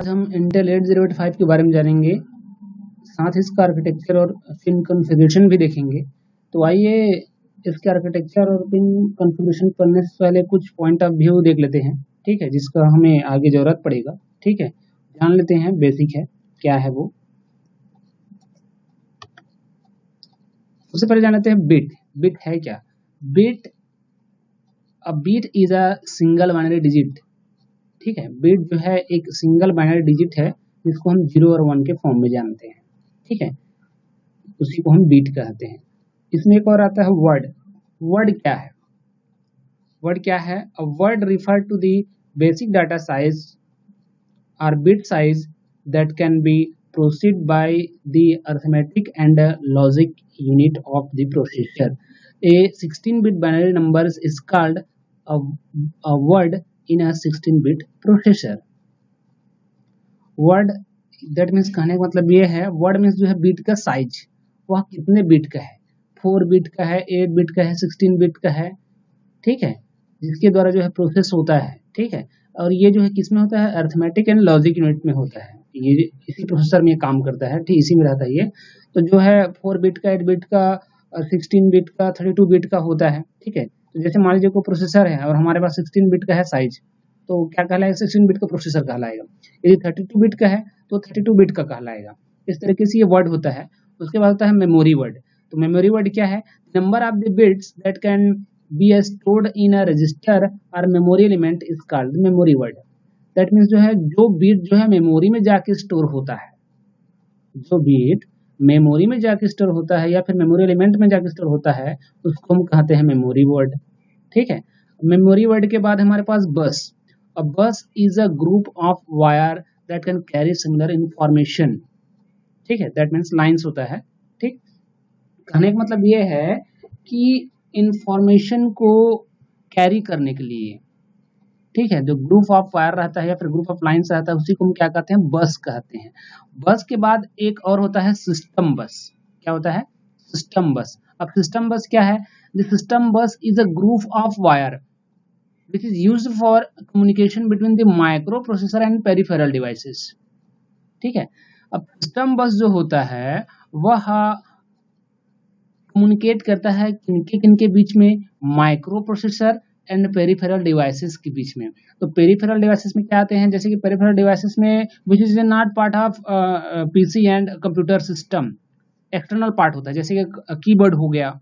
आज हम इंटेल 8085 के बारे में जानेंगे, साथ ही इसका आर्किटेक्चर और पिन कॉन्फ़िगरेशन भी देखेंगे। तो आइए इसके आर्किटेक्चर और पिन कॉन्फ़िगरेशन पढ़ने से पहले कुछ पॉइंट ऑफ व्यू देख लेते हैं, ठीक है, जिसका हमें आगे ज़रूरत पड़ेगा। ठीक है, जान लेते हैं बेसिक है क्या है वो। सबसे पहले जान लेते हैं बिट। बिट है क्या? Bit is a single binary digit. ठीक है, बिट जो है एक सिंगल बाइनरी डिजिट है जिसको हम 0 और 1 के फॉर्म में जानते हैं। ठीक है, उसी को हम बिट कहते हैं। इसमें एक और आता है वर्ड। वर्ड क्या है? वर्ड क्या है? A word refer to the basic data size or bit size that can be proceed by the arithmetic and logic unit of the processor. A 16-bit binary numbers is called a word in a 16-bit processor. Word that means कहने का मतलब ये है, word means जो है beat का size, वह कितने बीट का है, 4 बीट का है, 8 बीट का है, 16 बीट का है। ठीक है, जिसके द्वारा जो है प्रोसेस होता है। ठीक है, और ये जो है किसमें होता है? अरिथमेटिक एंड लॉजिक यूनिट में होता है। ये इसी प्रोसेसर में काम करता है। ठीक, इसी में रहता है ये। तो जो है 4 बीट का, 8 बीट का, 16 बीट का, 32 बीट का होता है। ठीक है, तो जैसे मान लीजिए कोई प्रोसेसर है और हमारे पास 16 बीट का है साइज, तो क्या कहलाएगा? 16 बिट का प्रोसेसर कहलाएगा। यदि 32 बिट का है तो 32 बिट का कहलाएगा। इस तरीके से ये वर्ड होता है। उसके बाद होता है मेमोरी वर्ड। तो मेमोरी वर्ड क्या है? Number of the bits that can be stored in a register or memory element is called memory word. That means जो है जो बिट जो है मेमोरी में जाके स्टोर होता है, जो बिट मेमोरी में जाके स्टोर होता है या फिर मेमोरी एलिमेंट में जाके स्टोर होता है, उसको हम कहते हैं मेमोरी वर्ड। ठीक है, मेमोरी वर्ड के बाद हमारे पास बस। A bus is a group of wire that can carry similar information. ठीक है, that means lines होता है। ठीक, कहने का मतलब ये है कि इंफॉर्मेशन को कैरी करने के लिए, ठीक है, जो ग्रुप ऑफ वायर रहता है या फिर ग्रुप ऑफ लाइन्स रहता है, उसी को हम क्या कहते हैं? बस कहते हैं। बस के बाद एक और होता है सिस्टम बस। क्या होता है? सिस्टम बस। अब सिस्टम बस क्या है? द सिस्टम बस is a group of wire which is used for communication between the microprocessor and peripheral devices. ठीक है, अब सिस्टम बस जो होता है वह कम्युनिकेट करता है किनके बीच में? Micro processor and peripheral devices के बीच में। तो पेरिफेरल डिवाइसेस में क्या आते हैं? जैसे कि पेरिफेरल डिवाइसेस में which is not part of PC and computer system, external part होता है, जैसे कि कीबोर्ड हो गया,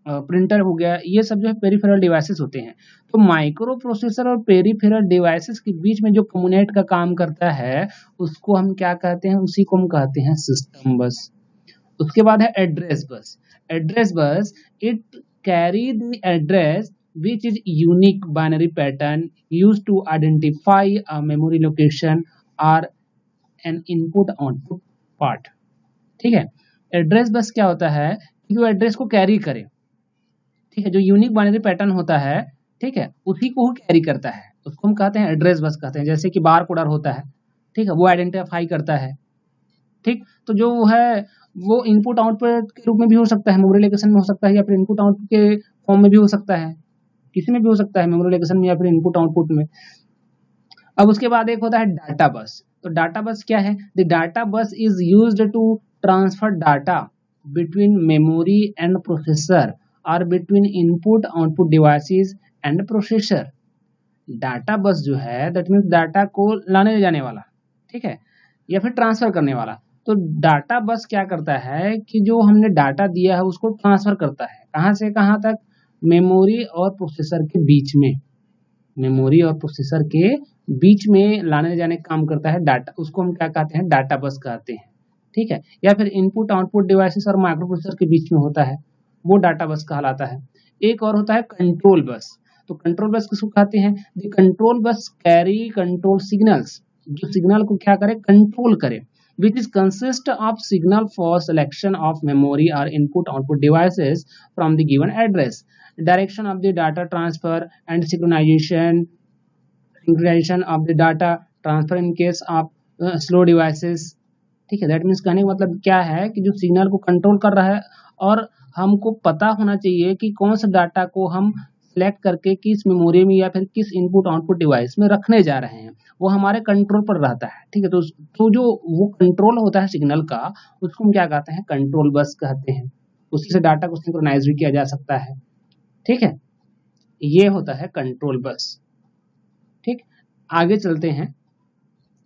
प्रिंटर हो गया, ये सब जो है पेरिफेरल डिवाइसेस होते हैं। तो माइक्रो प्रोसेसर और पेरिफेरल डिवाइसेस के बीच में जो कम्युनिकेट का काम करता है उसको हम क्या कहते हैं? उसी को हम कहते हैं सिस्टम बस। उसके बाद है address bus. Address bus it carry the address which is unique binary pattern used to identify a memory location or an input output part. ठीक है, एड्रेस बस क्या होता है? जो एड्रेस को कैरी करे, ठीक है, जो यूनिक बाइनरी पैटर्न होता है, ठीक है, उसी को वो कैरी करता है, उसको हम कहते हैं एड्रेस बस कहते हैं। जैसे कि बार कोडर होता है, ठीक है, वो आइडेंटिफाई करता है। ठीक, तो जो है वो इनपुट आउटपुट के रूप में भी हो सकता है, मेमोरी लोकेशन में हो सकता है, या फिर इनपुट आउटपुट के फॉर्म में भी हो सकता है, किसी में भी हो सकता है, मेमोरी लोकेशन में या फिर इनपुट आउटपुट में। अब उसके बाद एक होता है डाटा बस। तो डाटा बस क्या है? The data bus is used to transfer data between memory and processor or between input output devices and processor. Data bus जो है दैट मीन्स डाटा को लाने ले जाने वाला, ठीक है, या फिर ट्रांसफर करने वाला। तो डाटा बस क्या करता है कि जो हमने डाटा दिया है उसको ट्रांसफर करता है, कहाँ से कहाँ तक? मेमोरी और प्रोसेसर के बीच में, मेमोरी और प्रोसेसर के बीच में लाने जाने का काम करता है डाटा, उसको हम क्या कहते हैं? डाटा बस कहते हैं। ठीक है, या फिर इनपुट आउटपुट डिवाइसेस और माइक्रो प्रोसेसर के बीच में होता है, वो डाटा बस कहलाता है। एक और होता है कंट्रोल बस। तो कंट्रोल बस किसको कहते हैं? The control bus carry control signals, जो सिग्नल को क्या करे? कंट्रोल करे, which is consist of signal for selection of memory or input output devices from the given address, direction of the data transfer and synchronization of the data transfer in case of slow devices. ठीक है, that means कहने का मतलब क्या है कि जो signal को कंट्रोल कर रहा है और हमको पता होना चाहिए कि कौन सा डाटा को हम सिलेक्ट करके किस मेमोरी में या फिर किस इनपुट आउटपुट डिवाइस में रखने जा रहे हैं, वो हमारे कंट्रोल पर रहता है। ठीक है, तो जो वो कंट्रोल होता है सिग्नल का, उसको हम क्या कहते हैं, कंट्रोल बस कहते हैं। उसी से डाटा को सिंक्रोनाइज भी किया जा सकता है। ठीक है, ये होता है कंट्रोल बस। ठीक, आगे चलते हैं,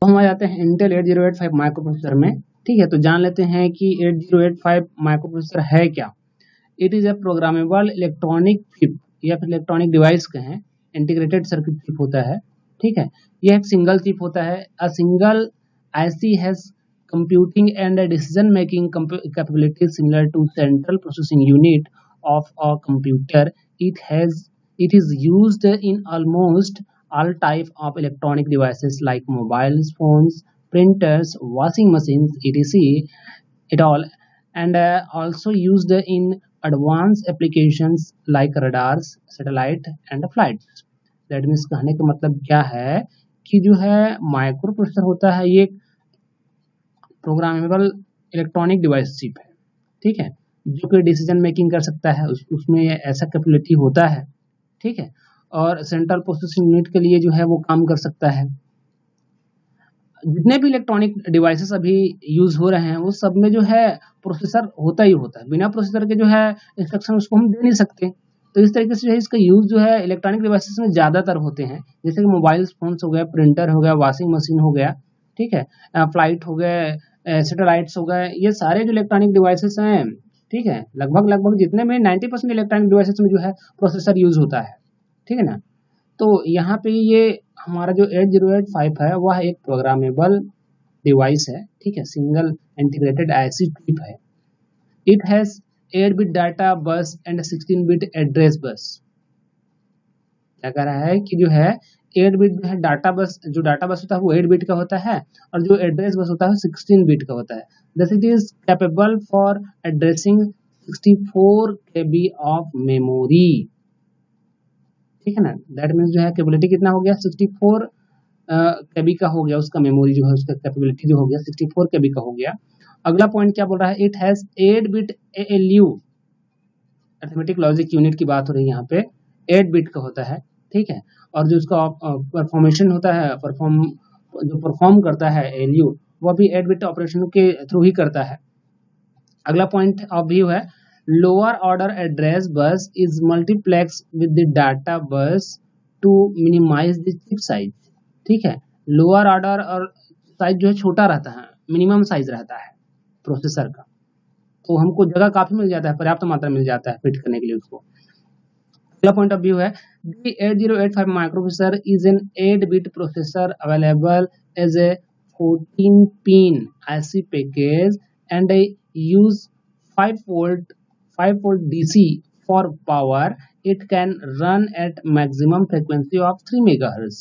तो हम आ जाते हैं इंटेल 8085 माइक्रो प्रोसेसर में। ठीक है, तो जान लेते हैं कि 8085 माइक्रो प्रोसेसर है क्या। It is a programmable electronic chip या फिर इलेक्ट्रॉनिक डिवाइस कहें, इंटीग्रेटेड सर्किट चिप होता है। ठीक है, यह एक सिंगल चिप होता है। A single IC has computing and decision making capability similar to central processing unit of a computer. It is used in almost all type of electronic devices like mobile phones, printers, washing machines, etc. It all, and also used in advanced applications like radars, satellite and flights. That means कहने का मतलब क्या है कि जो है micro processor होता है, ये प्रोग्रामेबल इलेक्ट्रॉनिक डिवाइस चिप है। ठीक है, जो कि डिसीजन मेकिंग कर सकता है, उसमें ऐसा कैपेबिलिटी होता है। ठीक है, और सेंट्रल प्रोसेसिंग यूनिट के लिए जो है वो काम कर सकता है। जितने भी इलेक्ट्रॉनिक डिवाइसेस अभी यूज हो रहे हैं, वो सब में जो है प्रोसेसर होता ही होता है। बिना प्रोसेसर के जो है इंस्ट्रक्शन उसको हम दे नहीं सकते। तो इस तरीके से जो है इसका यूज जो है इलेक्ट्रॉनिक डिवाइसेस में ज्यादातर होते हैं, जैसे कि मोबाइल फोन्स हो गया, प्रिंटर हो गया, वॉशिंग मशीन हो गया। ठीक है, फ्लाइट हो गए, सैटेलाइट्स हो गए, ये सारे जो इलेक्ट्रॉनिक डिवाइसेस हैं, ठीक है, लगभग जितने में 90% इलेक्ट्रॉनिक डिवाइसेस में जो है प्रोसेसर यूज होता है। ठीक है ना, तो यहाँ पे ये हमारा जो 8085 है वह एक प्रोग्रामेबल डिवाइस है। ठीक है, सिंगल इंटीग्रेटेड आईसी चिप है। It has 8 bit data bus and 16 bit address bus. क्या कह रहा है कि जो है 8 बिट जो है डाटा बस, जो डाटा बस होता है वो 8 बिट का होता है, और जो एड्रेस बस होता है 16 बिट का होता है। Thus it is capable for addressing 64 KB of memory. ठीक है ना, दैट मीन्स जो है कैपेबिलिटी कितना हो गया, 64 KB का हो गया उसका मेमोरी, जो है उसका कैपेबिलिटी जो हो गया 64 KB का हो गया। अगला पॉइंट क्या बोल रहा है, it has 8 bit ALU, arithmetic logic unit की बात हो रही है यहाँ पे, 8 बिट का होता है। ठीक है, और जो उसका परफॉर्मेशन होता है, जो परफॉर्म करता है ALU, वह भी 8 बिट ऑपरेशन के थ्रू ही करता है। अगला पॉइंट ऑफ व्यू है, lower order address bus is multiplexed with the data bus to minimize the chip size। ठीक है, लोअर ऑर्डर और साइज जो है छोटा रहता है, मिनिमम साइज रहता है प्रोसेसर का, तो हमको जगह काफी मिल जाता है, पर्याप्त मात्रा मिल जाता है फिट करने के लिए उसको। अगला पॉइंट ऑफ व्यू है, the 8085 microprocessor is an 8-bit processor available as a 14-pin IC package and use 5 volt DC for power. It can run at maximum frequency of 3 MHz।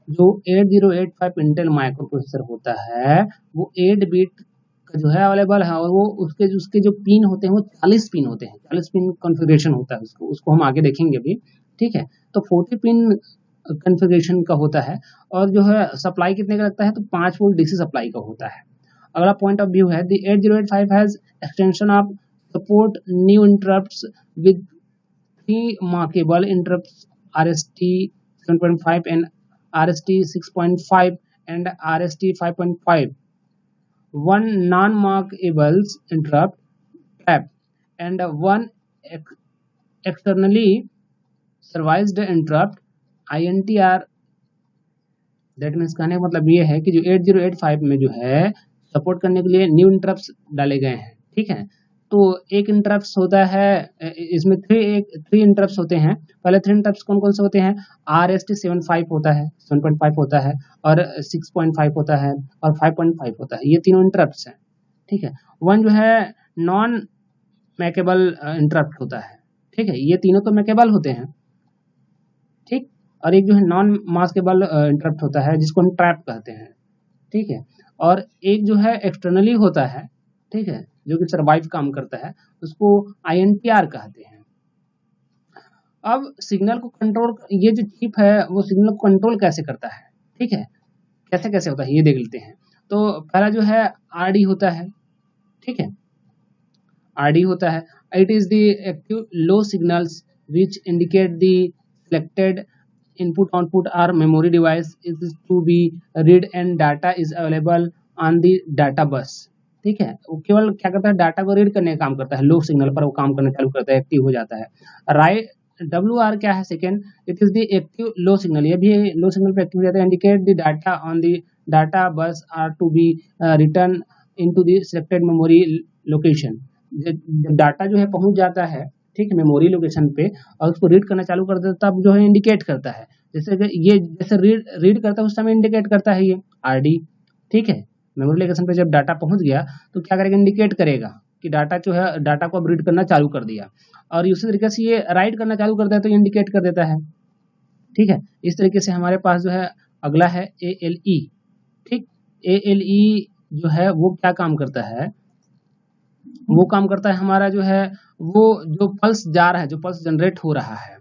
जो 8085 इंटेल माइक्रो प्रोसेसर होता है वो 8 bit का जो है available है, और वो उसके जो पिन होते हैं वो 40 पिन होते हैं, 40 पिन कॉन्फ़िगरेशन होता है उसको हम आगे देखेंगे अभी। ठीक है, तो 40 पिन कॉन्फ़िगरेशन का होता है, और जो है सप्लाई कितने का लगता है, तो 5 वोल्ट DC सप्लाई का होता है। अगला पॉइंट ऑफ व्यू है, the 8085 has extension of support new interrupts with 3 markable interrupts, RST 7.5 and RST 6.5 and RST 5.5, one non-markable interrupt trap, and one externally serviced interrupt INTR। That means कहने का मतलब ये है कि जो 8085 में जो है सपोर्ट करने के लिए न्यू इंटरप्ट्स डाले गए हैं। ठीक है, तो एक इंटरप्ट्स होता है, इसमें 3 इंटरप्ट्स होते हैं। पहले 3 इंटरप्ट्स कौन कौन से होते हैं, RST 7.5 होता है, 7.5 होता है, और 6.5 होता है, और 5.5 होता है, ये तीनों इंटरप्ट्स हैं। ठीक है, वन जो है नॉन मैकेबल इंटरप्ट होता है। ठीक है, ये तीनों तो मैकेबल होते हैं, ठीक, और एक जो है नॉन मास्केबल इंटरप्ट होता है जिसको हम ट्रैप कहते हैं। ठीक है, और एक जो है एक्सटर्नली होता है, ठीक है, जो कि सर्वाइव काम करता है, उसको INTR कहते हैं। अब सिग्नल को कंट्रोल, ये जो चिप है वो सिग्नल को कंट्रोल कैसे करता है, ठीक है, कैसे कैसे होता है ये देख लेते हैं। तो पहला जो है RD होता है। ठीक है, RD होता है, it is the active low signals which indicate the selected input output or memory device is to be read and data is available on the data bus। ठीक है, वो केवल क्या करता है, डाटा को रीड करने का काम करता है, लो सिग्नल पर वो काम करना चालू करता है, एक्टिव हो जाता है। राइट WR क्या है, second, it is the active low signal, ये भी लो सिग्नल पे एक्टिव हो जाता है। Indicate the data on the data bus are to be written into the selected memory location. जब डाटा जो है पहुंच जाता है, ठीक है, मेमोरी लोकेशन पे, और उसको रीड करना चालू कर देता है, तब जो है इंडिकेट करता है। जैसे कि ये जैसे रीड करता है उस समय इंडिकेट करता है ये RD। ठीक है, मेमोरी लोकेशन पे जब डाटा पहुंच गया तो क्या करेगा, इंडिकेट करेगा कि डाटा जो है, डाटा को अब रीड करना चालू कर दिया। और उसी तरीके से ये राइट करना चालू करता है तो इंडिकेट कर देता है। ठीक है, इस तरीके से हमारे पास जो है अगला है ALE। ठीक, ALE जो है वो क्या काम करता है, वो काम करता है हमारा जो है, वो जो पल्स जा रहा है, जो पल्स जनरेट हो रहा है,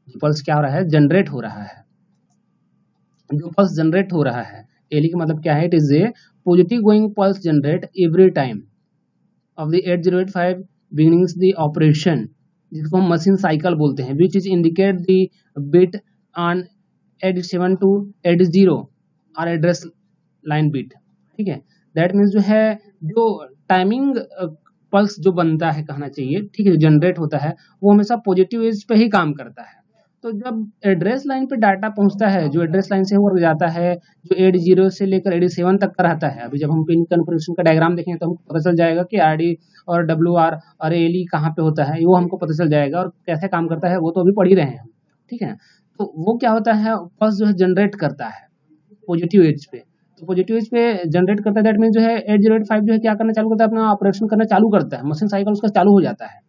जो पल्स क्या हो रहा है, जनरेट हो रहा है, जो पल्स जनरेट हो रहा है। ALE का मतलब क्या है, it is a positive going pulse generate every time of the 8085 beginnings the operation, जिसको हम मशीन साइकिल बोलते हैं, which is indicate the bit on 87 to 80 और एड्रेस लाइन बिट। ठीक है, दैट मीन्स जो है, जो टाइमिंग पल्स जो बनता है कहना चाहिए, ठीक है, जो जनरेट होता है वो हमेशा पॉजिटिव एज पे ही काम करता है। तो जब एड्रेस लाइन पे डाटा पहुंचता है, जो एड्रेस लाइन से होकर जाता है, जो 80 से लेकर 87 तक का रहता है, अभी जब हम पिन कन्फिगरेशन का डायग्राम देखेंगे तो हमको पता चल जाएगा कि RD और WR और ALE कहाँ पे होता है, वो हमको पता चल जाएगा, और कैसे काम करता है वो तो अभी पढ़ ही रहे हैं हम। ठीक है, तो वो क्या होता है, पल्स जो है जनरेट करता है पॉजिटिव एज पे। तो पॉजिटिव एज पे जनरेट करता है, दैट मीन जो है 8085 जो है क्या करना चालू करता है, अपना ऑपरेशन करना चालू करता है, मशीन साइकिल उसका चालू हो जाता है।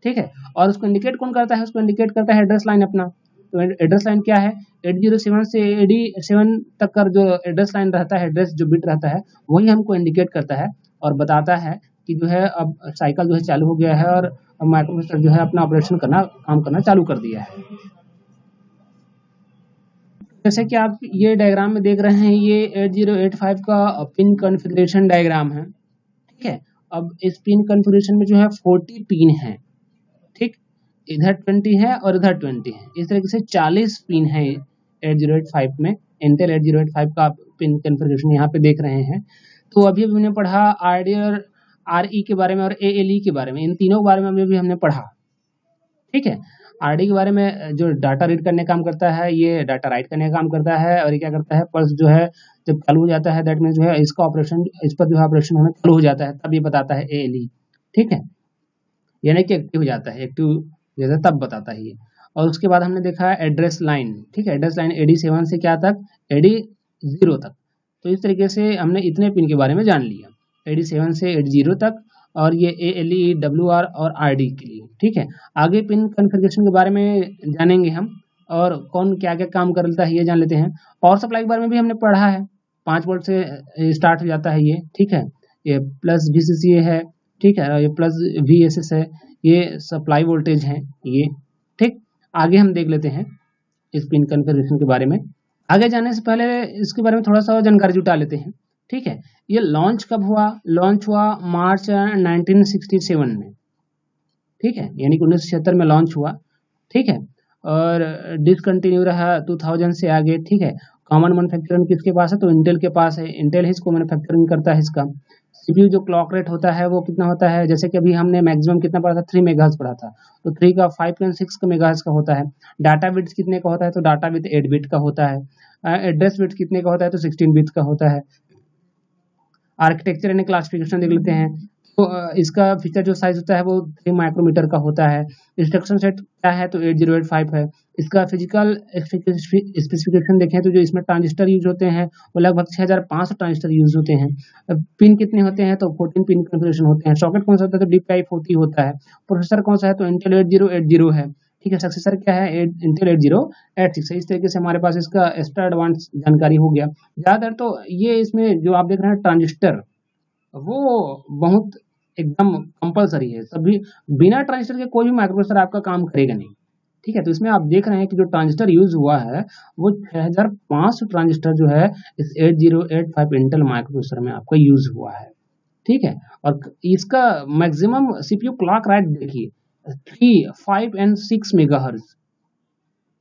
ठीक है, और उसको इंडिकेट कौन करता है, उसको इंडिकेट करता है एड्रेस लाइन अपना। तो एड्रेस लाइन क्या है, 807 से 87 तक का जो एड्रेस लाइन रहता है, एड्रेस जो बिट रहता है, वही हमको इंडिकेट करता है और बताता है कि जो है अब साइकिल जो है चालू हो गया है और माइक्रोप्रोसेसर जो है अपना ऑपरेशन करना, काम करना चालू कर दिया है। जैसे कि आप ये डायग्राम में देख रहे हैं, ये 8085 का पिन कॉन्फ़िगरेशन डायग्राम है। ठीक है, अब इस पिन कॉन्फ़िगरेशन में जो है 40 पिन है। ठीक, इधर 20 है और इधर 20 है, इस तरीके से 40 पिन है 8085 में। इंटेल 8085 का पिन कॉन्फ़िगरेशन यहाँ पे देख रहे हैं। तो अभी हमने पढ़ा RD और RE के बारे में और ALE के बारे में, इन तीनों के बारे में अभी हमने पढ़ा। ठीक है, RD के बारे में जो डाटा रीड करने का काम करता है, ये डाटा राइट करने का काम करता है, और ये क्या करता है, पल्स जो है जब चालू हो जाता है, दैट मीन्स जो है इसका ऑपरेशन, इस पर जो है ऑपरेशन होना चालू हो जाता है, तब ये बताता है ALE। ठीक है, यानी कि एक्टिव हो जाता है, एक्टिव जैसे तब बताता है ये। और उसके बाद हमने देखा है एड्रेस लाइन। ठीक है, एड्रेस लाइन 87 से क्या तक, 80 तक। तो इस तरीके से हमने इतने पिन के बारे में जान लिया, 87 से 80 तक, और ये ALE, WR और RD के लिए। ठीक है, आगे पिन कॉन्फ़िगरेशन के बारे में जानेंगे हम, और कौन क्या क्या काम करता है ये जान लेते हैं। पावर सप्लाई के बारे में भी हमने पढ़ा है, 5 वोल्ट से स्टार्ट हो जाता है ये। ठीक है, ये प्लस VCCA है, ठीक है, ये प्लस VSS है, ये सप्लाई वोल्टेज है ये। ठीक, आगे हम देख लेते हैं इस पिन कॉन्फ़िगरेशन के बारे में। आगे जाने से पहले इसके बारे में थोड़ा सा जानकारी जुटा लेते हैं। ठीक है, ये लॉन्च कब हुआ, लॉन्च हुआ मार्च 1967 में। ठीक है, यानी कि 1976 में लॉन्च हुआ। ठीक है, और डिसकंटिन्यू रहा 2000 से आगे। ठीक है, कॉमन मैन्युफैक्चरिंग किसके पास है, तो इंटेल के पास है, इंटेल ही इसको मैन्युफैक्चरिंग करता है इसका। CPU जो क्लॉक रेट होता है वो कितना होता है, जैसे कि अभी हमने मैक्सिमम कितना पढ़ा था, 3 मेगाहर्ट्ज पढ़ा था, तो 3 का 5.6 मेगाहर्ट्ज का होता है। डाटा बिट्स कितने का होता है, तो डाटा बिट 8 बिट का होता है। एड्रेस बिट कितने का होता है, तो 16 बिट का होता है। आर्किटेक्चर यानी क्लासिफिकेशन देख लेते हैं, तो इसका फीचर जो साइज होता है वो 3 माइक्रोमीटर का होता है। इंस्ट्रक्शन सेट क्या है, तो 8085 है। इसका फिजिकल स्पेसिफिकेशन देखें तो जो इसमें ट्रांजिस्टर यूज होते हैं वो लगभग 6500 ट्रांजिस्टर यूज होते हैं। पिन कितने होते हैं, तो 14 पिन कॉन्फ़िगरेशन होते हैं। सॉकेट कौन सा होता है, तो DPI40 होता है। प्रोसेसर कौन सा है, तो इंटेल 8080 है। ठीक है, सक्सेसर क्या है, इंटेल 8086 है। इस तरीके से हमारे पास इसका एक्स्ट्रा एडवांस जानकारी हो गया। ज़्यादातर तो ये इसमें जो आप देख रहे हैं ट्रांजिस्टर, वो बहुत एकदम कंपलसरी है। सभी बिना ट्रांजिस्टर के कोई भी माइक्रोप्रोसेसर आपका काम करेगा नहीं। ठीक है, तो इसमें आप देख रहे हैं कि जो ट्रांजिस्टर यूज हुआ है वो 6500 ट्रांजिस्टर जो है इस 8085 इंटेल माइक्रोप्रोसेसर में आपका यूज हुआ है। ठीक है, और इसका मैक्सिमम CPU क्लॉक राइट देखिए, 3, 5 एंड 6 मेगाहर्ट्ज।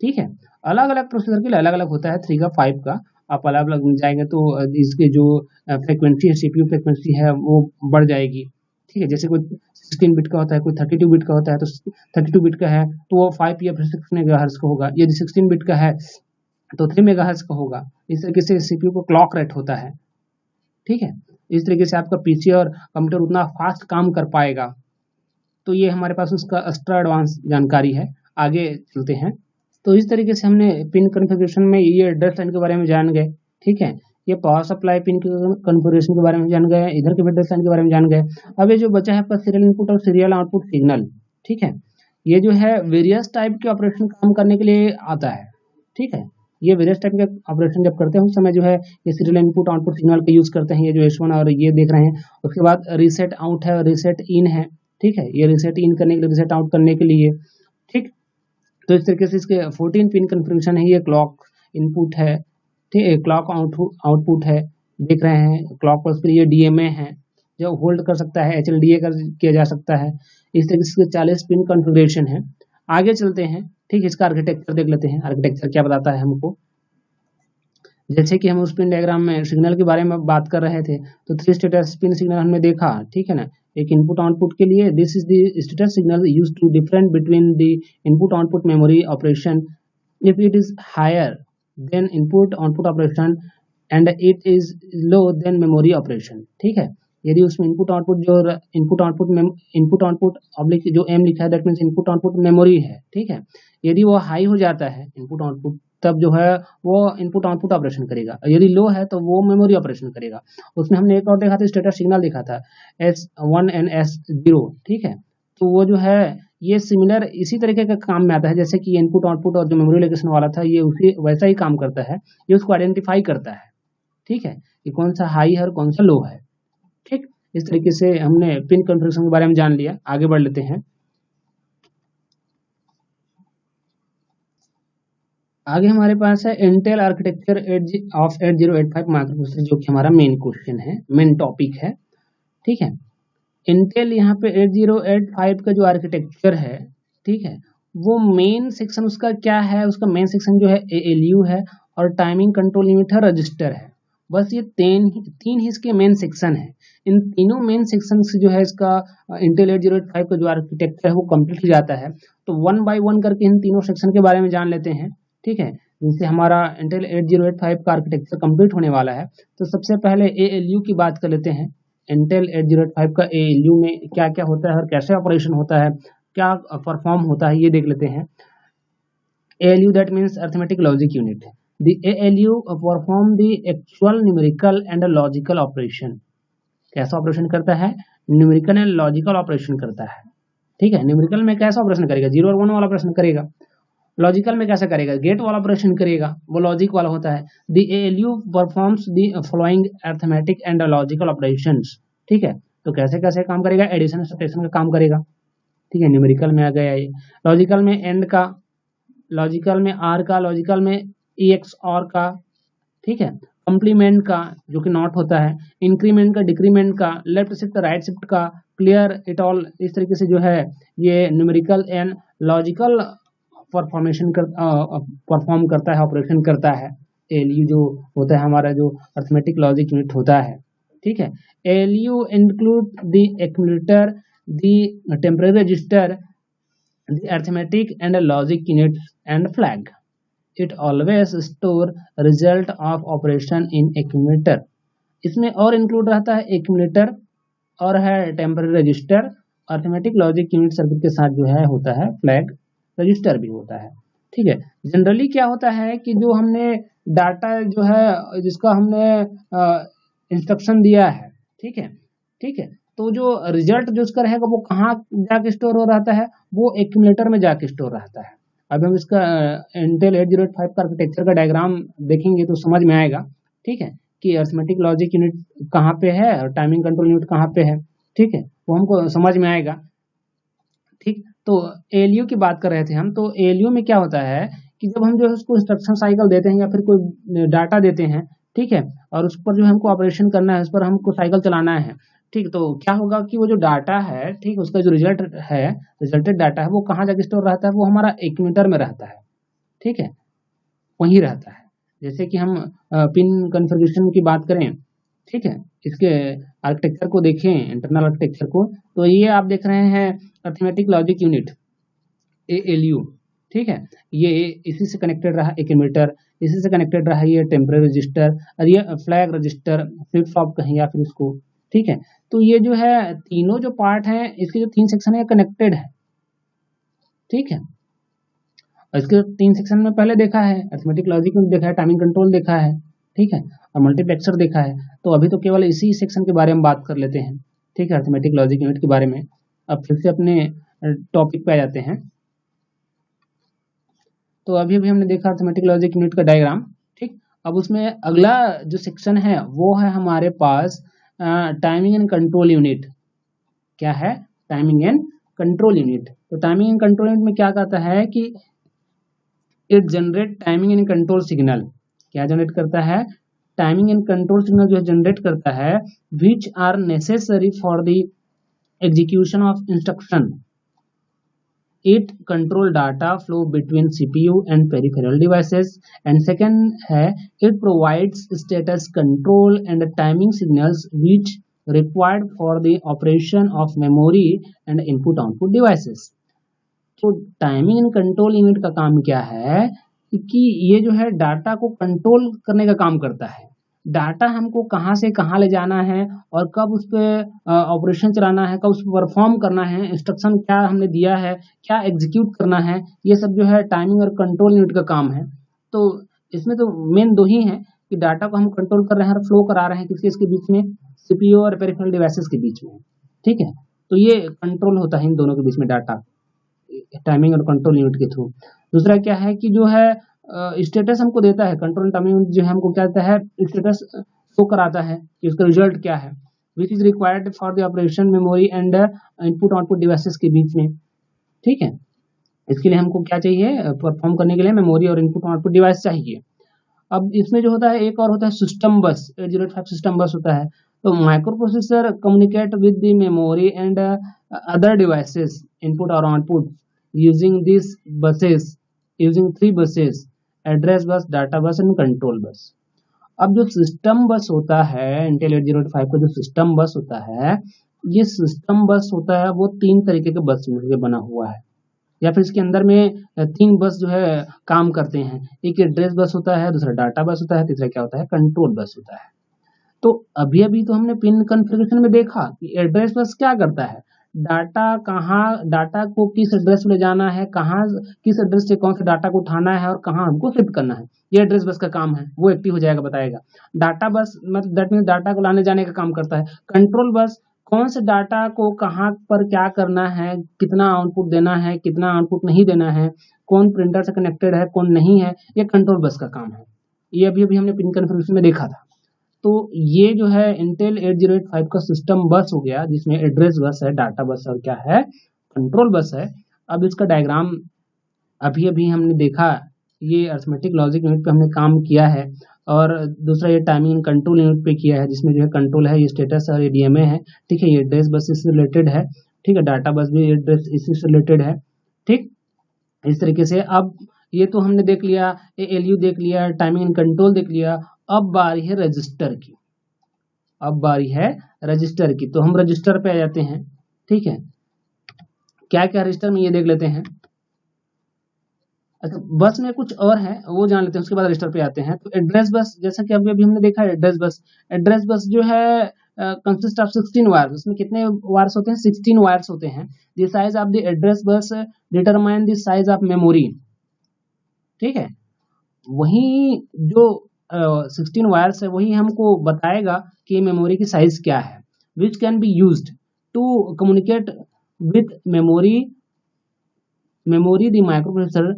ठीक है, अलग अलग प्रोसेसर के लिए अलग अलग होता है 3 का 5 का। आप अलग अलग जाएंगे तो इसके जो फ्रिक्वेंसी है, सीपीयू फ्रिक्वेंसी है वो बढ़ जाएगी। ठीक है, जैसे कोई 16 बिट का होता है, कोई 32 बिट का होता है, तो 32 बिट का है तो वो 5 या फिर 6 मेगाहर्ट्ज का होगा। यदि 16 बिट का है तो 3 मेगाहर्ट्ज का होगा। इस तरीके से सीपीयू को क्लॉक रेट होता है। ठीक है, इस तरीके से आपका पीसी और कंप्यूटर उतना फास्ट काम कर पाएगा। तो ये हमारे पास उसका एक्स्ट्रा एडवांस जानकारी है। आगे चलते हैं। तो इस तरीके से हमने पिन कॉन्फ़िगरेशन में ये एड्रेस लाइन के बारे में जान गए। ठीक है, ये पावर सप्लाई पिन कॉन्फ़िगरेशन के बारे में जान गए, इधर के एड्रेस लाइन के बारे में जान गए। अब ये जो बचा है आपका सीरियल इनपुट और सीरियल आउटपुट सिग्नल। ठीक है, ये जो है वेरियस टाइप के ऑपरेशन काम करने के लिए आता है। ठीक है, ये वेरियस टाइप के ऑपरेशन जब करते हैं उस समय जो है ये सीरियल इनपुट आउटपुट सिग्नल का यूज करते हैं। ये जो S1 और ये देख रहे हैं। उसके बाद रीसेट आउट है और रीसेट इन है। ठीक है, ये रीसेट इन करने के लिए, रीसेट आउट करने के लिए। ठीक, तो इस तरीके से इसके 14 पिन कन्फिगरेशन है। ये क्लॉक इनपुट है, ठीक है, क्लॉक आउटपुट है, देख रहे हैं। क्लॉक पल्स के लिए डीएमए है जो होल्ड कर सकता है, एचएलडीए किया जा सकता है। इस तरीके से 40 पिन कन्फिगरेशन है। आगे चलते हैं। ठीक है, इसका आर्किटेक्चर देख लेते हैं। आर्किटेक्चर क्या बताता है हमको। जैसे कि हम उस पिन डायग्राम में सिग्नल के बारे में बात कर रहे थे, तो 3 स्टेटस पिन सिग्नल हमने देखा। ठीक है ना, एक इनपुट आउटपुट के लिए this is the status signal use to different between the input output memory operation if it is higher then input output operation and it is low then memory operation. ठीक है, यदि उसमें input output oblique जो M लिखा है that means input output memory है। ठीक है, यदि वो हाई हो जाता है इनपुट आउटपुट, तब जो है वो इनपुट आउटपुट ऑपरेशन करेगा। यदि लो है तो वो मेमोरी ऑपरेशन करेगा। उसमें हमने एक और देखा था, स्टेटस सिग्नल देखा था S1 एंड S0। ठीक है, तो वो जो है ये सिमिलर इसी तरीके का काम में आता है जैसे कि इनपुट आउटपुट और जो मेमोरी लोकेशन वाला था ये उसी वैसा ही काम करता है। ये उसको आइडेंटिफाई करता है। ठीक है, कि कौन सा हाई है और कौन सा लो है। ठीक, इस तरीके से हमने पिन कॉन्फ़िगरेशन के बारे में जान लिया। आगे बढ़ लेते हैं। आगे हमारे पास है इंटेल आर्किटेक्चर ऑफ 8085 माइक्रोप्रोसेसर, जो कि हमारा मेन क्वेश्चन है, मेन टॉपिक है। ठीक है, इंटेल यहाँ पे 8085 का जो आर्किटेक्चर है, ठीक है, वो मेन सेक्शन उसका क्या है। उसका मेन सेक्शन जो है ALU है और टाइमिंग कंट्रोल लिमिटर रजिस्टर है। बस ये तीन ही इसके मेन सेक्शन है। इन तीनों मेन सेक्शन से जो है इसका इंटेल 8085 का जो आर्किटेक्चर है वो कंप्लीट हो जाता है। तो 1 बाय 1 करके इन तीनों सेक्शन के बारे में जान लेते हैं। ठीक है, जिससे हमारा इंटेल 8085 का आर्किटेक्चर कंप्लीट होने वाला है। तो सबसे पहले ALU की बात कर लेते हैं। इंटेल 8085 का ALU में क्या क्या होता है और कैसे ऑपरेशन होता है, क्या परफॉर्म होता है, ये देख लेते हैं। ALU that means arithmetic logic unit. The ALU perform the actual numerical and logical operation. कैसा ऑपरेशन करता है? न्यूमेरिकल एंड लॉजिकल ऑपरेशन करता है। ठीक है, न्यूमेरिकल में कैसा ऑपरेशन करेगा? 0 और 1 वाला ऑपरेशन करेगा। लॉजिकल में कैसे करेगा? गेट वाला ऑपरेशन करेगा, वो लॉजिक वाला होता है। The ALU performs the following arithmetic and logical operations. ठीक है, तो कैसे कैसे काम करेगा? एडिशन सब्ट्रैक्शन का काम करेगा। ठीक है, न्यूमेरिकल में आ गया ये। लॉजिकल में एंड का, लॉजिकल में आर का, लॉजिकल में EXOR का। ठीक है, कॉम्प्लीमेंट का जो कि नॉट होता है, इंक्रीमेंट का, डिक्रीमेंट का, लेफ्ट शिफ्ट राइट शिफ्ट का, क्लियर इट ऑल। इस तरीके से जो है ये न्यूमेरिकल एंड लॉजिकल परफॉर्म करता है, ऑपरेशन करता है। ALU जो होता है हमारा जो अरिथमेटिक लॉजिक यूनिट होता है। ठीक है, ALU include the accumulator, the temporary register, the arithmetic and logic units and flag. It always store result of operation in accumulator. इसमें और इंक्लूड रहता है एक्यूमुलेटर और है temporary register, arithmetic logic unit circuit के साथ जो है होता है फ्लैग रजिस्टर भी होता है। ठीक है, जनरली क्या होता है कि जो हमने डाटा जो है जिसका हमने इंस्ट्रक्शन दिया है, ठीक है, ठीक है, तो जो रिजल्ट जो उसका रहेगा वो कहाँ जाके स्टोर हो रहता है? वो एक्यूमुलेटर में जाके स्टोर रहता है। अब हम इसका इंटेल 8085 का आर्किटेक्चर का डायग्राम देखेंगे तो समझ में आएगा। ठीक है, कि अरिथमेटिक लॉजिक यूनिट कहाँ पे है और टाइमिंग कंट्रोल यूनिट कहाँ पे है। ठीक है, वो हमको समझ में आएगा। ठीक, तो ALU की बात कर रहे थे हम। तो ALU में क्या होता है कि जब हम जो है उसको इंस्ट्रक्शन साइकिल देते हैं या फिर कोई डाटा देते हैं, ठीक है, और उस पर जो हमको ऑपरेशन करना है, उस पर हमको साइकिल चलाना है, ठीक, तो क्या होगा कि वो जो डाटा है, ठीक, उसका जो रिजल्ट है, रिजल्टेड डाटा है, वो कहाँ जाके स्टोर रहता है, वो हमारा एक्यूमुलेटर में रहता है, ठीक है, वहीं रहता है। जैसे कि हम पिन कॉन्फ़िगरेशन की बात करें, ठीक है, इसके आर्किटेक्चर को देखें, इंटरनल आर्किटेक्चर को, तो ये आप देख रहे हैं अरिथमेटिक लॉजिक यूनिट, ALU, ठीक है, ये इसी से कनेक्टेड रहा एक्यूमुलेटर, इसी से कनेक्टेड रहा ये टेम्पररी रजिस्टर, और ये फ्लैग रजिस्टर, फ्लिप फ्लॉप कहें या फिर इसको, ठीक है। तो ये जो है तीनों जो पार्ट हैं, इसके जो 3 सेक्शन है कनेक्टेड है, ठीक है। और इसके 3 सेक्शन में पहले देखा है, अरिथमेटिक लॉजिक यूनिट देखा है, टाइमिंग कंट्रोल देखा है, ठीक है, और मल्टीप्लेक्सर देखा है। तो अभी तो केवल इसी सेक्शन के बारे में बात कर लेते हैं, ठीक है, अरिथमेटिक लॉजिक यूनिट के बारे में। अब फिर से अपने टॉपिक पे आ जाते हैं। तो अभी भी हमने देखा अरिथमेटिक लॉजिक यूनिट का डायग्राम, ठीक। अब उसमें अगला जो सेक्शन है वो है हमारे पास टाइमिंग एंड कंट्रोल यूनिट। क्या है? Timing and control unit. तो टाइमिंग एंड कंट्रोल यूनिट में क्या कहता है कि it generate timing and control signal. क्या जनरेट करता है? टाइमिंग एंड कंट्रोल सिग्नल जो है जनरेट करता है which are necessary for the execution of instruction. It control data flow between CPU and peripheral devices. And second है it provides status control and timing signals which required for the operation of memory and input output devices. तो timing and control unit का काम क्या है कि ये जो है डाटा को कंट्रोल करने का काम करता है। डाटा हमको कहाँ से कहाँ ले जाना है और कब उस पर ऑपरेशन चलाना है, कब उस पर परफॉर्म करना है, इंस्ट्रक्शन क्या हमने दिया है, क्या एग्जीक्यूट करना है, ये सब जो है टाइमिंग और कंट्रोल यूनिट का काम है। तो इसमें तो मेन दो ही हैं कि डाटा को हम कंट्रोल कर रहे हैं और फ्लो करा रहे हैं किसके बीच में, सीपीयू और पेरिफेरल डिवाइसेस के बीच में, ठीक है। तो ये कंट्रोल होता है इन दोनों के बीच में डाटा, टाइमिंग और कंट्रोल यूनिट के थ्रू। दूसरा क्या है कि जो है स्टेटस हमको देता है, कंट्रोल टाइमिंग यूनिट जो है हमको क्या देता है, स्टेटस शो कराता है कि उसका रिजल्ट क्या है, which is required for the operation memory and input output devices के बीच में, ठीक है। इसके लिए हमको क्या चाहिए, परफॉर्म करने के लिए मेमोरी और इनपुट आउटपुट डिवाइस चाहिए। अब इसमें जो होता है एक और होता है सिस्टम बस, 805 सिस्टम बस होता है। तो microprocessor communicate with the memory and other devices input और output using this buses, using 3 buses, address bus, data bus and control bus. अब जो सिस्टम बस होता है, इंटेल 8085 का जो सिस्टम बस होता है, ये सिस्टम बस होता है वो 3 तरीके के बस से बना हुआ है, या फिर इसके अंदर में 3 बस जो है काम करते हैं। एक एड्रेस बस होता है, दूसरा डाटा बस होता है, तीसरा क्या होता है, कंट्रोल बस होता है। तो अभी अभी तो हमने पिन कॉन्फ़िगरेशन में देखा कि एड्रेस बस क्या करता है, डाटा को किस एड्रेस पे ले जाना है, कहाँ किस एड्रेस से कौन सा डाटा को उठाना है और कहाँ हमको शिफ्ट करना है, ये एड्रेस बस का काम है, वो एक्टिव हो जाएगा, बताएगा। डाटा बस मतलब दैट मीन्स डाटा को लाने जाने का काम करता है। कंट्रोल बस कौन से डाटा को कहाँ पर क्या करना है, कितना आउटपुट देना है, कितना आउटपुट नहीं देना है, कौन प्रिंटर से कनेक्टेड है, कौन नहीं है, ये कंट्रोल बस का काम है। ये अभी अभी हमने पिन कॉन्फ़िगरेशन में देखा था। तो ये जो है इंटेल 8085 का सिस्टम बस हो गया, जिसमें एड्रेस बस है, डाटा बस और क्या है, कंट्रोल बस है। अब इसका डायग्राम अभी अभी हमने देखा, ये अरिथमेटिक लॉजिक यूनिट पे हमने काम किया है, और दूसरा ये टाइमिंग कंट्रोल यूनिट पे किया है, जिसमें जो है कंट्रोल है, ये स्टेटस और ये डीएमए है, ठीक है, ये एड्रेस बस इससे रिलेटेड है, ठीक है, डाटा बस भी एड्रेस इसी से रिलेटेड है, ठीक। इस तरीके से अब ये तो हमने देख लिया, एएलयू देख लिया, टाइमिंग एंड कंट्रोल देख लिया। अब बारी है रजिस्टर की, अब बारी है रजिस्टर की। तो हम रजिस्टर पे आ जाते हैं, ठीक है। क्या क्या रजिस्टर में ये देख लेते हैं। अच्छा, बस में कुछ और है वो जान लेते हैं, उसके बाद रजिस्टर पे आते हैं। तो एड्रेस बस, जैसा कि अभी अभी हमने देखा है, एड्रेस बस जो है कंसिस्ट ऑफ 16 वायर्स। उसमें कितने वायर्स होते हैं, 16 वायर्स होते हैं। The size of the address bus determine the size of memory, ठीक है। वही जो 16 वायर्स है वही हमको बताएगा कि मेमोरी की साइज क्या है, which can be used to communicate with memory the microprocessor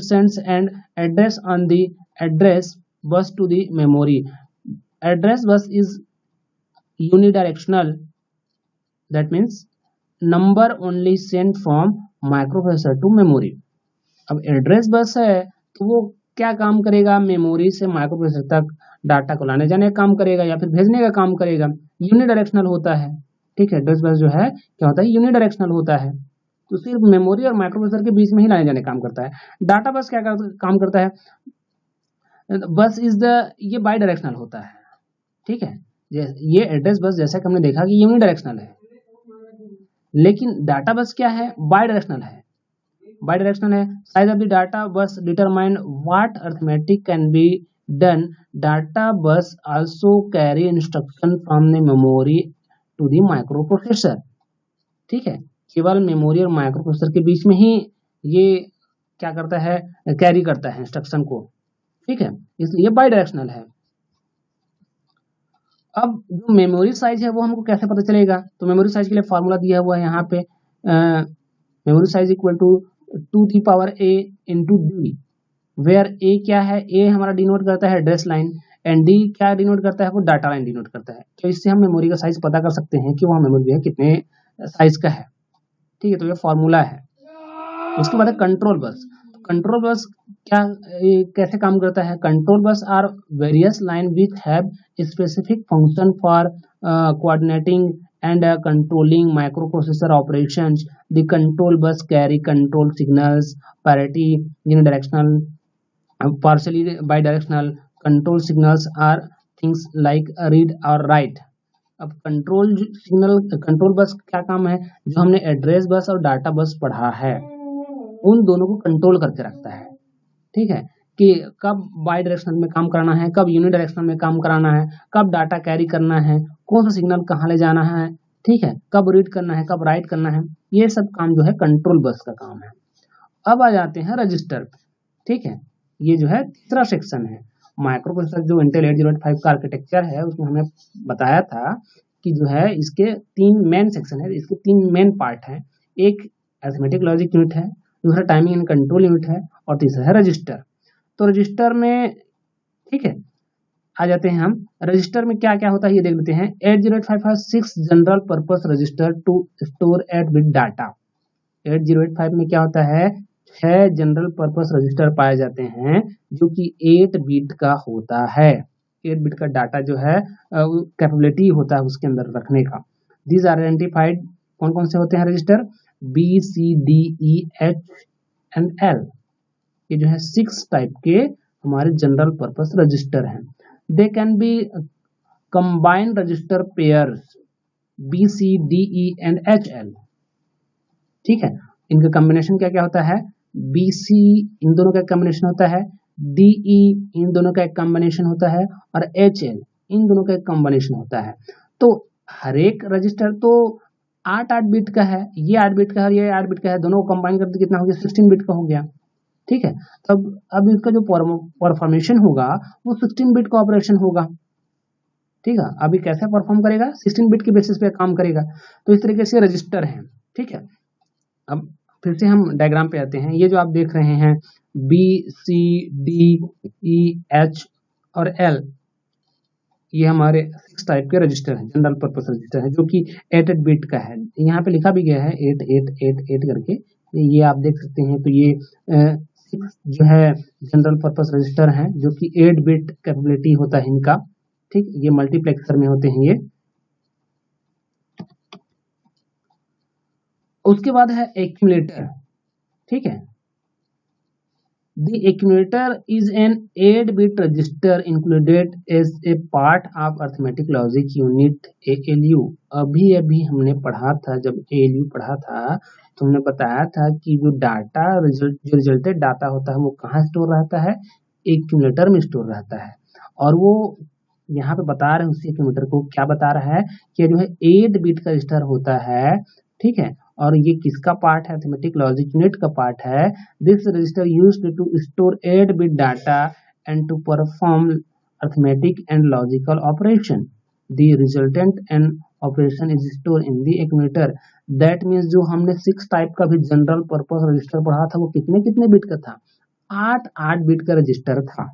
sends an address on the address bus to the memory. Address bus is unidirectional, that means number only sent from microprocessor to memory. अब address bus है तो वो क्या काम करेगा, memory से micro processor तक data को लाने जाने का काम करेगा या फिर भेजने का काम करेगा। यूनिडायरेक्शनल होता है, ठीक है। एड्रेस बस जो है क्या होता है, यूनिडायरेक्शनल होता है, तो सिर्फ मेमोरी और माइक्रो प्रोसेसर के बीच में ही लाने जाने का काम करता है। डाटा बस क्या काम करता है, बस इज द, ये बाई डायरेक्शनल होता है, ठीक है। ये एड्रेस बस जैसा कि हमने देखा कि यूनिडायरेक्शनल है, लेकिन डाटा बस क्या है, बाई डायरेक्शनल है। बाई डायरेक्शनल है, size of the data bus determine what arithmetic can be done. Data bus also carry instruction from the memory to the microprocessor, ठीक है। केवल मेमोरी और माइक्रो प्रोसेसर के बीच में ही ये क्या करता है, कैरी करता है इंस्ट्रक्शन को, ठीक है, इसलिए बाई डायरेक्शनल है। अब जो मेमोरी साइज है वो हमको कैसे पता चलेगा, तो मेमोरी साइज के लिए फॉर्मूला दिया हुआ है यहाँ पे, memory size equal to 2⁴ into D, where A क्या है, ए हमारा डिनोट करता है एड्रेस लाइन एंड डी क्या डिनोट करता है, वो डाटा लाइन डिनोट करता है। तो इससे हम मेमोरी का साइज पता कर सकते हैं कि वहाँ मेमोरी है कितने साइज का है, ठीक है। तो ये फॉर्मूला है। उसके बाद है कंट्रोल बस। कंट्रोल बस क्या कैसे काम करता है, control bus are various line which have specific function for coordinating and controlling microprocessor operations. The control bus carry control signals, parity, unidirectional, partially bidirectional. Control signals are things like read or write. अब control signal, control bus क्या काम है, जो हमने address bus और data बस पढ़ा है उन दोनों को कंट्रोल करके रखता है, ठीक है, कि कब बाई डायरेक्शनल में काम कराना है, कब यूनि डायरेक्शनल में काम कराना है, कब डाटा कैरी करना है, कौन सा सिग्नल कहाँ ले जाना है, ठीक है, कब रीड करना है, कब राइट करना है, ये सब काम जो है कंट्रोल बस का काम है। अब आ जाते हैं रजिस्टर, ठीक है। ये जो है तीसरा सेक्शन है। माइक्रो प्रोसेसर जो इंटेल 8085 का आर्किटेक्चर है उसमें हमें बताया था कि जो है इसके 3 मेन सेक्शन है, इसके 3 मेन पार्ट हैं। एक अरिथमेटिक लॉजिक यूनिट है, दूसरा टाइमिंग एंड कंट्रोल यूनिट है और तीसरा है रजिस्टर। तो रजिस्टर में, ठीक है, आ जाते हैं हम। रजिस्टर में क्या क्या होता है ये देख लेते हैं। 8085 has 6 general purpose register to store 8 bit data. 8085 में क्या होता है, 6 जनरल पर्पस रजिस्टर पाए जाते हैं जो कि 8 बिट का होता है। 8 बिट का डाटा जो है कैपेबिलिटी होता है उसके अंदर रखने का। दीज आर आइडेंटिफाइड, कौन कौन से होते हैं रजिस्टर, BCDEH&L। ये जो है 6 टाइप के हमारे जनरल पर्पस रजिस्टर हैं। They can be combined register pairs BCDEH&L, ठीक है। इनका कॉम्बिनेशन क्या क्या होता है, BC इन दोनों का कॉम्बिनेशन होता है, DE इन दोनों का एक कॉम्बिनेशन होता है और HL इन दोनों का एक कॉम्बिनेशन होता है। तो हर एक रजिस्टर तो 8 बिट का है, ये 8 बिट का है, ये 8 बिट का है, दोनों को कंबाइन करके कितना हो गया, 16 बिट का हो गया, ठीक है। तब अब इसका जो परफॉर्मेशन होगा वो 16 बिट का ऑपरेशन होगा, ठीक है। अभी कैसे परफॉर्म करेगा, 16 बिट के बेसिस पे काम करेगा। तो इस तरीके से रजिस्टर है, ठीक है। अब फिर से हम डायग्राम पे आते हैं। ये जो आप देख रहे हैं BCDEH और L, ये हमारे 6 टाइप के रजिस्टर हैं, जनरल पर्पस रजिस्टर है, जो कि 8 बिट का है। यहाँ पे लिखा भी गया है 8888 करके, ये आप देख सकते हैं। तो ये 6 जो है जनरल पर्पस रजिस्टर हैं जो कि 8 बिट कैपेबिलिटी होता है इनका, ठीक। ये मल्टीप्लेक्सर में होते हैं ये। उसके बाद है एक्यूमुलेटर, ठीक है। The accumulator is an 8-bit register included as a part of arithmetic logic unit ALU। अभी हमने पढ़ा था, जब ALU पढ़ा था तो हमने बताया था कि जो डाटा जो रिजल्टेड डाटा होता है वो कहाँ स्टोर रहता है, एक्यूमुलेटर में स्टोर रहता है। और वो यहाँ पे बता रहे हैं उसी एक्यूमुलेटर को, क्या बता रहा है कि जो है 8 बिट का रजिस्टर होता है, ठीक है। और ये किसका पार्ट है, अरिथमेटिक लॉजिक यूनिट का पार्ट है। This register used to store 8 bit data and to perform arithmetic and logical operation. The resultant and operation is store in the accumulator. That means जो हमने 6 टाइप का भी general purpose register पढ़ा था वो कितने कितने बिट का था, 8 बिट का रजिस्टर था।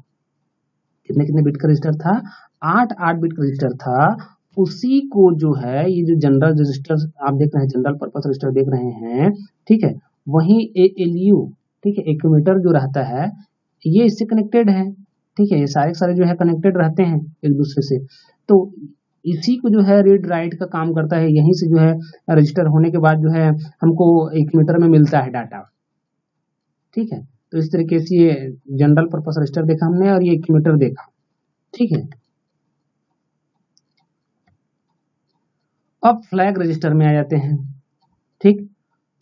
कितने बिट का रजिस्टर था, 8 बिट का रजिस्टर था। उसी को जो है ये जो जनरल रजिस्टर आप देख रहे हैं, जनरल पर्पस रजिस्टर देख रहे हैं, ठीक है, वही ALU, ठीक है, एक्यूमुलेटर जो रहता है, ये इससे कनेक्टेड है, ठीक है, ये सारे सारे जो है कनेक्टेड रहते हैं एक दूसरे से। तो इसी को जो है रीड राइट का काम करता है, यहीं से जो है रजिस्टर होने के बाद जो है हमको एक मीटर में मिलता है डाटा, ठीक है। तो इस तरीके से ये जनरल पर्पस रजिस्टर देखा हमने और ये एक मीटर देखा, ठीक है। अब फ्लैग रजिस्टर में आ जाते हैं, ठीक।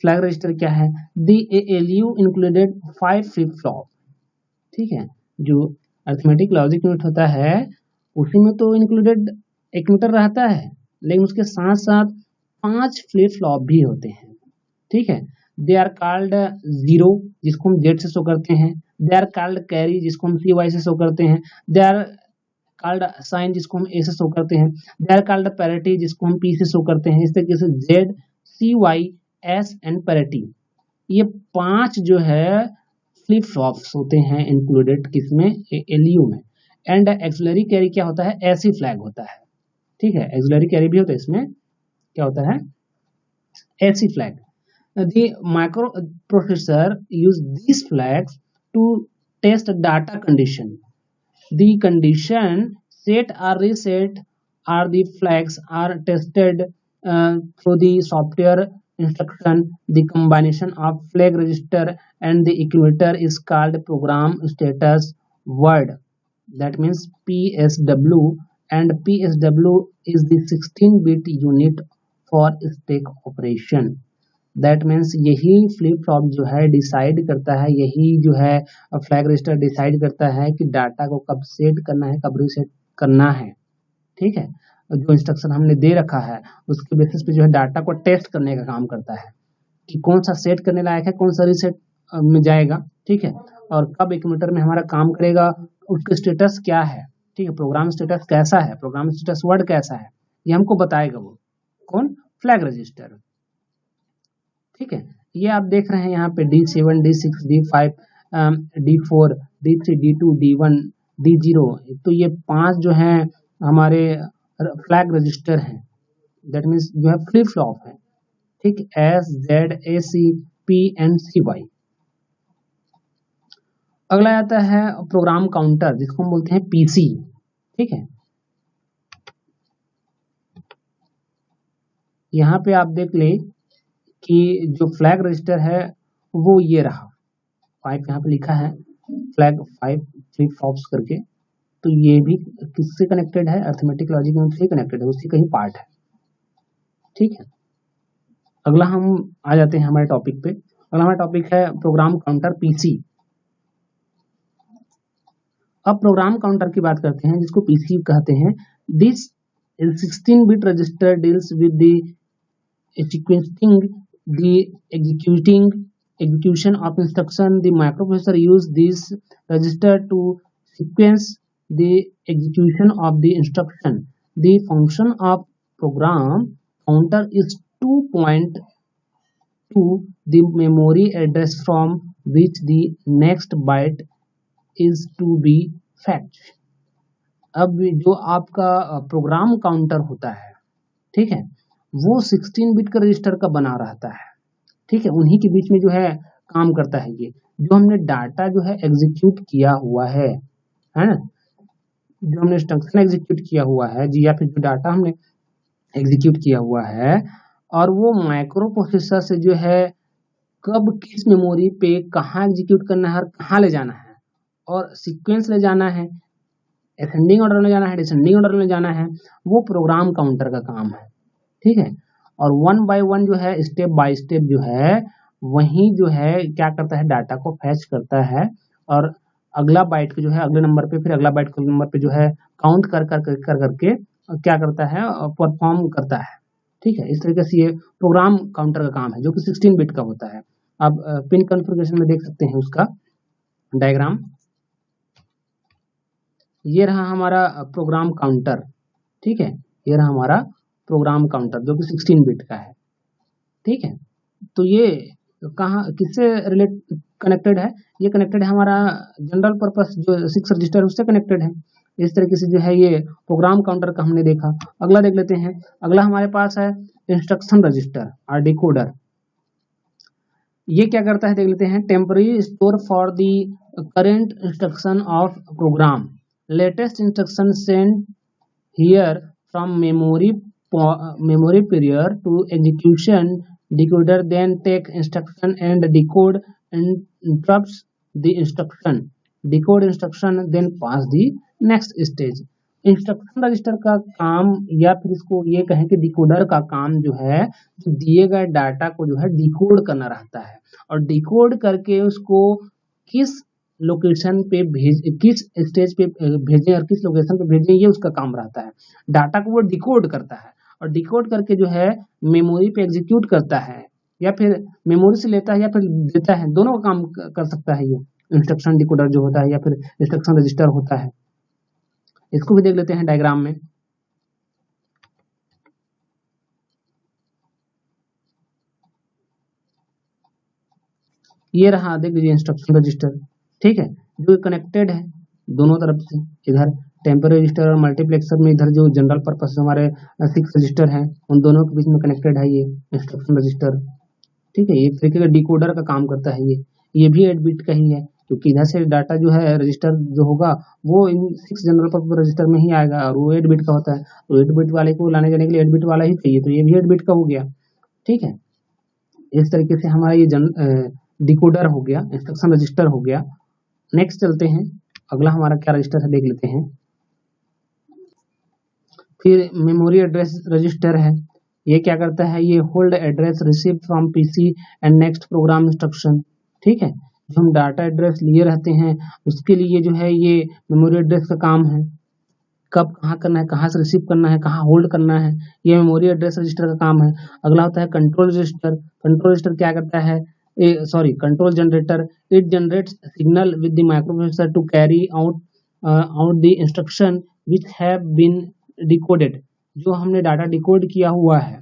फ्लैग रजिस्टर क्या है? दी ALU इंक्लूडेड 5 फ्लिप फ्लॉप, ठीक है। जो अरिथमेटिक लॉजिक यूनिट होता है उसी में तो इंक्लूडेड एक मीटर रहता है, लेकिन उसके साथ साथ 5 फ्लिप फ्लॉप भी होते हैं, ठीक है। दे आर कॉल्ड जीरो, जिसको हम जेड से शो करते हैं। दे आर कॉल्ड कैरी, जिसको हम CY से शो करते हैं। दे आर कॉल्ड साइन, जिसको हम A से शो करते हैं। दे आर कॉल्ड पैरिटी, जिसको हम P से शो करते हैं। इस तरीके से Z, CY, S and parity, ये 5 जो है फ्लिप फ्लॉप्स होते हैं इंक्लूडेड किसमें? ALU में। एंड एक्सिलरी कैरी क्या होता है? ऐसी फ्लैग होता है, ठीक है। एक्सिलरी कैरी भी होता है, इसमें क्या होता है? ऐसी flag. The microprocessor use these flags to test data condition. The condition set or reset or the flags are tested through the software instruction. The combination of flag register and the accumulator is called program status word. That means PSW, and PSW is the 16-bit unit for stack operation. That means यही flip flop जो है decide करता है, यही जो है flag register decide करता है कि डाटा को कब सेट करना है, कब रीसेट करना है, ठीक है। जो इंस्ट्रक्शन हमने दे रखा है उसके बेसिस पे जो है डाटा को टेस्ट करने का काम करता है कि कौन सा सेट करने लायक है, कौन सा रीसेट में जाएगा, ठीक है। और कब एक मीटर में हमारा काम करेगा, उसका स्टेटस क्या है, ठीक है। प्रोग्राम स्टेटस कैसा है, प्रोग्राम स्टेटस वर्ड कैसा है, ये हमको बताएगा वो कौन? फ्लैग रजिस्टर, ठीक है। ये आप देख रहे हैं यहाँ पे D7, D6, D5, D4, D3, D2, D1, D0, तो ये 5 जो हैं हमारे फ्लैग रजिस्टर हैं, दैट मीन्स जो है फ्लिप फ्लॉप है, ठीक। S, Z, AC, P and CY। अगला आता है प्रोग्राम काउंटर, जिसको हम बोलते हैं PC, ठीक है। यहाँ पे आप देख ले कि जो फ्लैग रजिस्टर है वो ये रहा, 5 यहाँ पे लिखा है फ्लैग 5 फ्लिप फ्लॉप्स करके, तो ये भी किससे कनेक्टेड है? अरिथमेटिक लॉजिक यूनिट से कनेक्टेड है, उसी का ही पार्ट है, ठीक है। अगला हम आ जाते हैं हमारे टॉपिक पे। अगला हमारा टॉपिक है प्रोग्राम काउंटर PC। अब प्रोग्राम काउंटर की बात करते हैं, जिसको PC कहते हैं। This 16-bit register deals with the sequencing the execution of instruction. The microprocessor use this register to sequence the execution of the instruction. The function of program counter is to point to the memory address from which the next byte is to be fetched. अब जो आपका program counter होता है, ठीक है, वो 16 bit का register का बना रहता है, ठीक है। उन्हीं के बीच में जो है काम करता है ये, जो हमने डाटा जो है एग्जीक्यूट किया हुआ है ना, जो हमने इंस्ट्रक्शन एग्जीक्यूट किया हुआ है जी, या फिर जो डाटा हमने एग्जीक्यूट किया हुआ है, और वो माइक्रो प्रोसेसर से जो है कब किस मेमोरी पे कहाँ एग्जीक्यूट करना है और कहाँ ले जाना है, और सीक्वेंस ले जाना है, असेंडिंग ऑर्डर में जाना है, डिसेंडिंग ऑर्डर में जाना है, वो प्रोग्राम काउंटर का काम है, ठीक है। और 1 बाय 1 जो है स्टेप बाय स्टेप जो है वही जो है क्या करता है, डाटा को फैच करता है, और अगला बाइट जो है अगले नंबर पे, फिर अगला बाइट के नंबर पे जो है काउंट कर करके क्या करता है, परफॉर्म करता है, ठीक है। इस तरीके से ये प्रोग्राम काउंटर का काम है, जो कि 16 बिट का होता है। आप पिन कॉन्फ़िगरेशन में देख सकते हैं उसका डायग्राम। ये रहा हमारा प्रोग्राम काउंटर, ठीक है। ये रहा हमारा प्रोग्राम काउंटर जो कि 16 बिट का है, ठीक है। तो ये कहाँ किससे कनेक्टेड है? ये कनेक्टेड है हमारा जनरल पर्पस जो 6 रजिस्टर उससे कनेक्टेड है। इस तरीके से जो है ये प्रोग्राम काउंटर का हमने देखा। अगला देख लेते हैं। अगला हमारे पास है इंस्ट्रक्शन रजिस्टर और डिकोडर। ये क्या करता है देख लेते हैं। Temporary store for the current instruction of program, latest instruction send here from memory period to execution, decoder then take instruction and decode interrupts the instruction, decode instruction then pass the next stage। Instruction register का काम, या फिर इसको ये कहें कि decoder का काम जो है, जो दिए गए डाटा को जो है डिकोड करना रहता है, और डिकोड करके उसको किस लोकेशन पे किस स्टेज पे भेजें और किस लोकेशन पे भेजें, ये उसका काम रहता है। डाटा को वो डिकोड करता है, और डिकोड करके जो है मेमोरी पे एग्जीक्यूट करता है, या फिर मेमोरी से लेता है या फिर देता है, दोनों का काम कर सकता है ये इंस्ट्रक्शन डिकोडर जो होता है, या फिर इंस्ट्रक्शन रजिस्टर होता है। इसको भी देख लेते हैं डायग्राम में। ये रहा, देख लीजिए इंस्ट्रक्शन रजिस्टर, ठीक है, जो कनेक्टेड है दोनों तरफ से। इधर टेम्पररी रजिस्टर और मल्टीप्लेक्सर में इधर जो जनरल पर्पस हमारे 6 रजिस्टर हैं, उन दोनों के बीच में कनेक्टेड है ये इंस्ट्रक्शन रजिस्टर, ठीक है। ये एक तरीके का डिकोडर का काम करता है ये भी 8 बिट का ही है, क्योंकि इधर से डाटा जो है रजिस्टर जो होगा वो इन 6 जनरल पर्पस रजिस्टर में ही आएगा, और वो 8 बिट का होता है, तो 8 बिट वाले को लाने जाने के लिए 8 बिट वाला ही चाहिए, तो ये भी 8 बिट का हो गया, ठीक है। इस तरीके से हमारा ये डिकोडर हो गया, इंस्ट्रक्शन रजिस्टर हो गया। नेक्स्ट चलते हैं, अगला हमारा क्या रजिस्टर है देख लेते हैं। फिर मेमोरी एड्रेस रजिस्टर है, ये क्या करता है, ये hold address receive from PC and next programme instruction, ठीक है। जो हम डाटा एड्रेस लिए रहते हैं उसके लिए जो है ये मेमोरी एड्रेस का काम है, कब कहाँ करना है, कहाँ से रिसीव करना है, कहाँ होल्ड करना है, ये मेमोरी एड्रेस रजिस्टर का काम है। अगला होता है कंट्रोल रजिस्टर। कंट्रोल रजिस्टर क्या करता है, control generator, it generates signal with the microprocessor to carry out the instruction which have been decoded. जो हमने डाटा डिकोड किया हुआ है,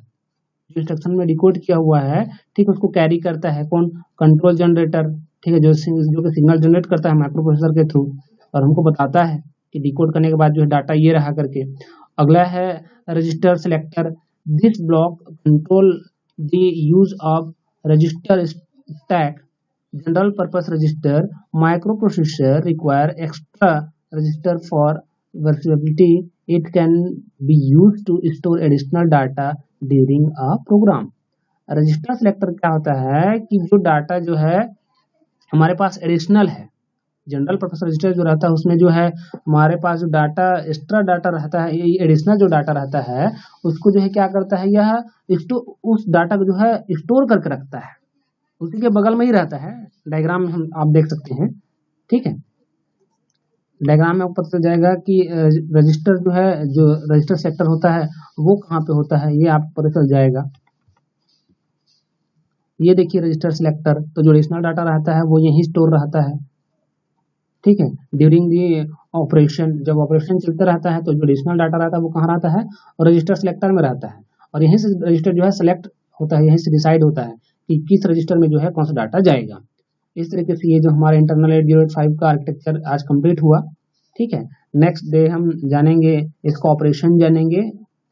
जो इंस्ट्रक्शन में डिकोड किया हुआ है, ठीक है, उसको कैरी करता है कौन, कंट्रोल जनरेटर, ठीक है, जो कि सिग्नल जनरेट करता है माइक्रोप्रोसेसर के थ्रू, और हमको बताता है कि डिकोड करने के बाद जो है डाटा ये रहा करके। अगला है register selector, this block control the use of register stack, general purpose register, microprocessor require extra register for versatility, it can be used to store additional data during a program। Register selector क्या होता है कि जो data जो है हमारे पास additional है, general purpose register जो रहता है उसमें जो है हमारे पास जो डाटा एक्स्ट्रा डाटा रहता है, ये एडिशनल जो डाटा रहता है उसको जो है क्या करता है, यह उस डाटा को जो है स्टोर करके रखता है, उसी के बगल में ही रहता है। डायग्राम में हम आप देख सकते हैं, ठीक है। डायग्राम में आपको पता चल जाएगा कि रजिस्टर जो है, जो रजिस्टर सेक्टर होता है वो कहाँ पे होता है, ये आपको पता चल जाएगा। ये देखिए रजिस्टर सिलेक्टर, तो जो एडिशनल डाटा रहता है वो यहीं स्टोर रहता है, ठीक है। ड्यूरिंग दी ऑपरेशन, जब ऑपरेशन चलता रहता है तो जो एडिशनल डाटा रहता है वो कहाँ रहता है, और रजिस्टर सिलेक्टर में रहता है, और यहीं से रजिस्टर जो है सेलेक्ट होता है, यहीं से डिसाइड होता है कि किस रजिस्टर में जो है कौन सा डाटा जाएगा। इस तरीके से ये जो हमारा इंटरनल 8085 का आर्किटेक्चर आज कंप्लीट हुआ, ठीक है। नेक्स्ट डे हम जानेंगे इसका ऑपरेशन, जानेंगे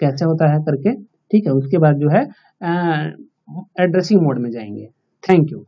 कैसे होता है करके, ठीक है। उसके बाद जो है एड्रेसिंग मोड में जाएंगे। Thank you.